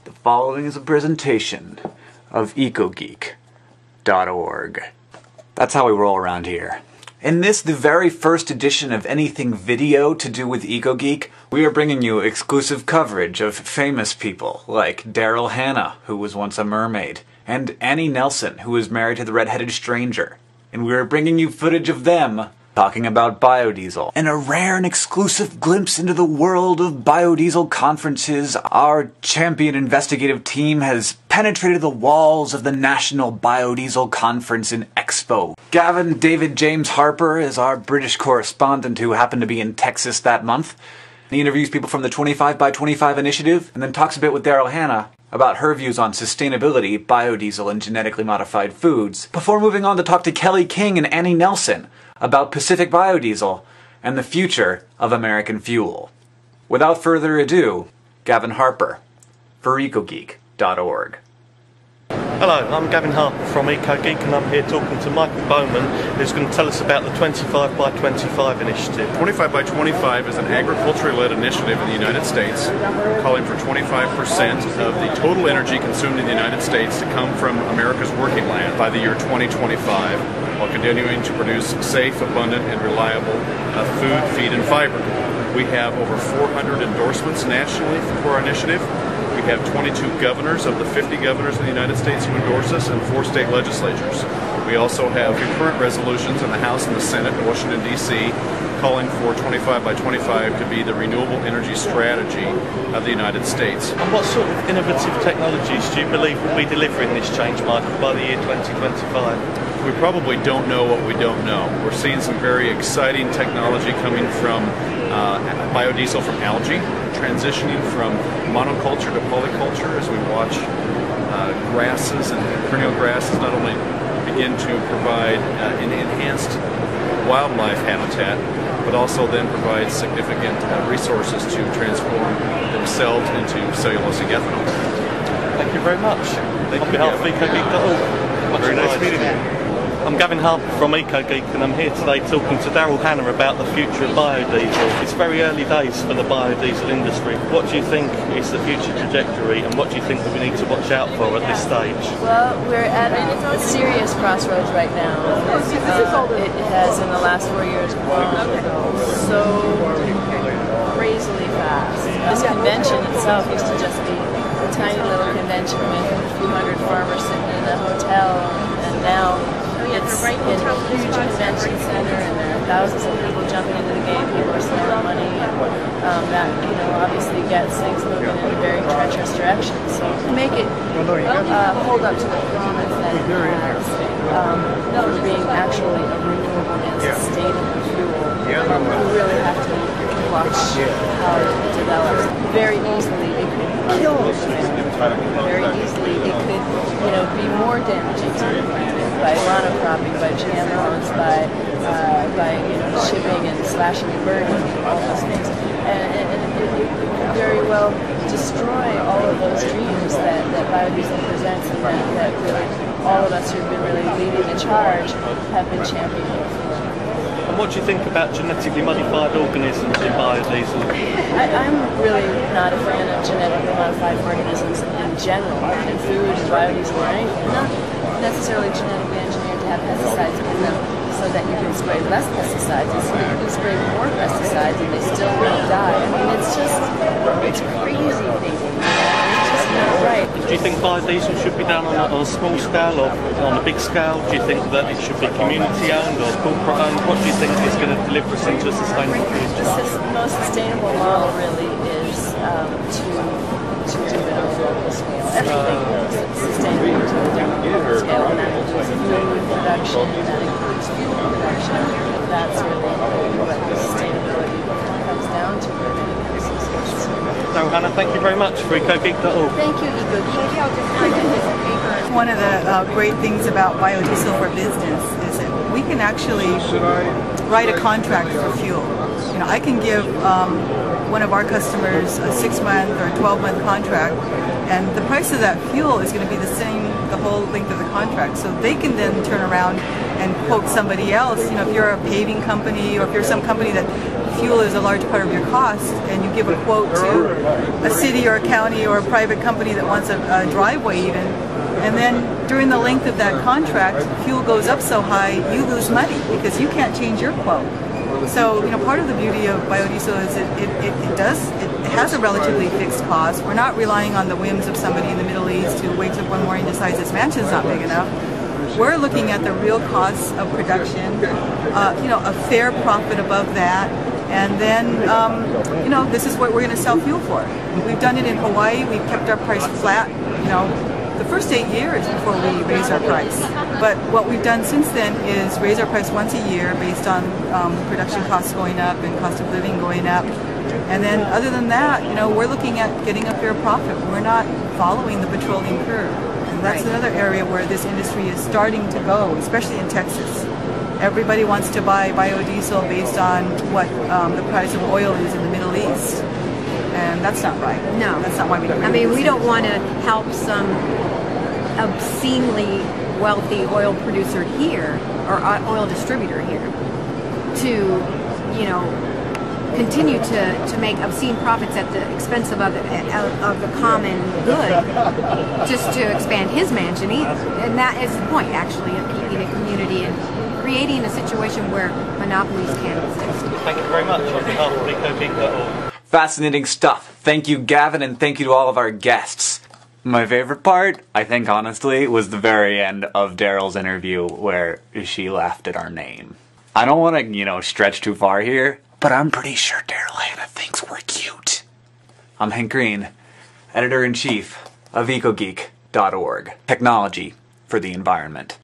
The following is a presentation of EcoGeek.org. That's how we roll around here. In this, the very first edition of anything video to do with EcoGeek, we are bringing you exclusive coverage of famous people like Daryl Hannah, who was once a mermaid, and Annie Nelson, who was married to the red-headed stranger. And we are bringing you footage of them talking about biodiesel. And a rare and exclusive glimpse into the world of biodiesel conferences, our champion investigative team has penetrated the walls of the National Biodiesel Conference in Expo. Gavin David James Harper is our British correspondent who happened to be in Texas that month. He interviews people from the 25 by 25 initiative, and then talks a bit with Daryl Hannah about her views on sustainability, biodiesel, and genetically modified foods, before moving on to talk to Kelly King and Annie Nelson about Pacific biodiesel and the future of American fuel. Without further ado, Gavin Harper for EcoGeek.org. Hello, I'm Gavin Harper from EcoGeek, and I'm here talking to Michael Bowman, who's going to tell us about the 25 by 25 initiative. 25 by 25 is an agriculture-led initiative in the United States calling for 25% of the total energy consumed in the United States to come from America's working land by the year 2025, while continuing to produce safe, abundant, and reliable food, feed, and fiber. We have over 400 endorsements nationally for our initiative. We have 22 governors of the 50 governors in the United States who endorse us, and 4 state legislatures. We also have concurrent resolutions in the House and the Senate in Washington, D.C. calling for 25 by 25 to be the renewable energy strategy of the United States. And what sort of innovative technologies do you believe will be delivering this change, Michael, by the year 2025? We probably don't know what we don't know. We're seeing some very exciting technology coming from biodiesel from algae, transitioning from monoculture to polyculture as we watch grasses and perennial grasses not only begin to provide an enhanced wildlife habitat, but also then provide significant resources to transform themselves into cellulosic ethanol. Thank you very much. On behalf of EcoGeek.org. Very nice meeting you. I'm Gavin Harper from EcoGeek, and I'm here today talking to Daryl Hannah about the future of biodiesel. It's very early days for the biodiesel industry. What do you think is the future trajectory, and what do you think that we need to watch out for at this stage? Well, we're at a serious crossroads right now. It has, in the last 4 years, grown so crazily fast. This convention itself used to just be a tiny little convention with a few hundred farmers sitting in a hotel, and now it's in a huge convention center, and there are thousands of people jumping into the game. People are spending money, and that obviously gets things moving in a very treacherous direction. So to make it hold up to the promise that it has for being actually a renewable and sustainable fuel, we really have to watch how it develops. Very easily it could kill the planet. Very easily it could be more damaging to the planet by monocropping, by GMOs, by shipping and slashing and burning, all those things. And it could very well destroy all of those dreams that biodiesel presents, and that really all of us who've been really leading the charge have been championing for. And what do you think about genetically modified organisms in biodiesel? I'm really not a fan of genetically modified organisms in general, in food, in biodiesel, or anything. Not necessarily genetically engineered to have pesticides in them so that you can spray less pesticides. It's so that you can spray more pesticides and they still won't die. I mean, it's crazy thinking. It's just not right. Do you think biodiesel should be done on a small scale or on a big scale? Do you think that it should be community owned or corporate owned? What do you think is going to deliver us into a sustainable future? The most sustainable model really is to do it on a local scale. Everything is sustainable to a local scale, and that includes food production, that includes fuel production. That's really what sustainability comes down to. So Hannah, thank you very much for EcoGeek.org. Thank you, EcoGeek. One of the great things about biodiesel for business is that we can actually write a contract for fuel. I can give one of our customers a 6-month or a 12-month contract, and the price of that fuel is going to be the same the whole length of the contract. So they can then turn around and quote somebody else. If you're a paving company or if you're some company that fuel is a large part of your cost, and you give a quote to a city or a county or a private company that wants a driveway even, and then during the length of that contract, fuel goes up so high, you lose money because you can't change your quote. So, part of the beauty of biodiesel is it has a relatively fixed cost. We're not relying on the whims of somebody in the Middle East who wakes up one morning and decides his mansion's not big enough. We're looking at the real costs of production, a fair profit above that, and then, this is what we're going to sell fuel for. We've done it in Hawaii. We've kept our price flat, the first 8 years before we raise our price. But what we've done since then is raise our price once a year based on production costs going up and cost of living going up. And then other than that, we're looking at getting a fair profit. We're not following the petroleum curve. And that's another area where this industry is starting to go, especially in Texas. Everybody wants to buy biodiesel based on what the price of oil is in the Middle East. And that's not right. No. That's not why we do it. I mean, we don't want to help some obscenely wealthy oil producer here, or oil distributor here, to, continue to make obscene profits at the expense of the common good, just to expand his mansion either. And that is the point, actually, of keeping a community and creating a situation where monopolies can't exist. Thank you very much on behalf of EcoGeek.org. Fascinating stuff. Thank you, Gavin, and thank you to all of our guests. My favorite part, I think honestly, was the very end of Daryl's interview where she laughed at our name. I don't want to, stretch too far here, but I'm pretty sure Daryl Hannah thinks we're cute. I'm Hank Green, Editor-in-Chief of EcoGeek.org. Technology for the environment.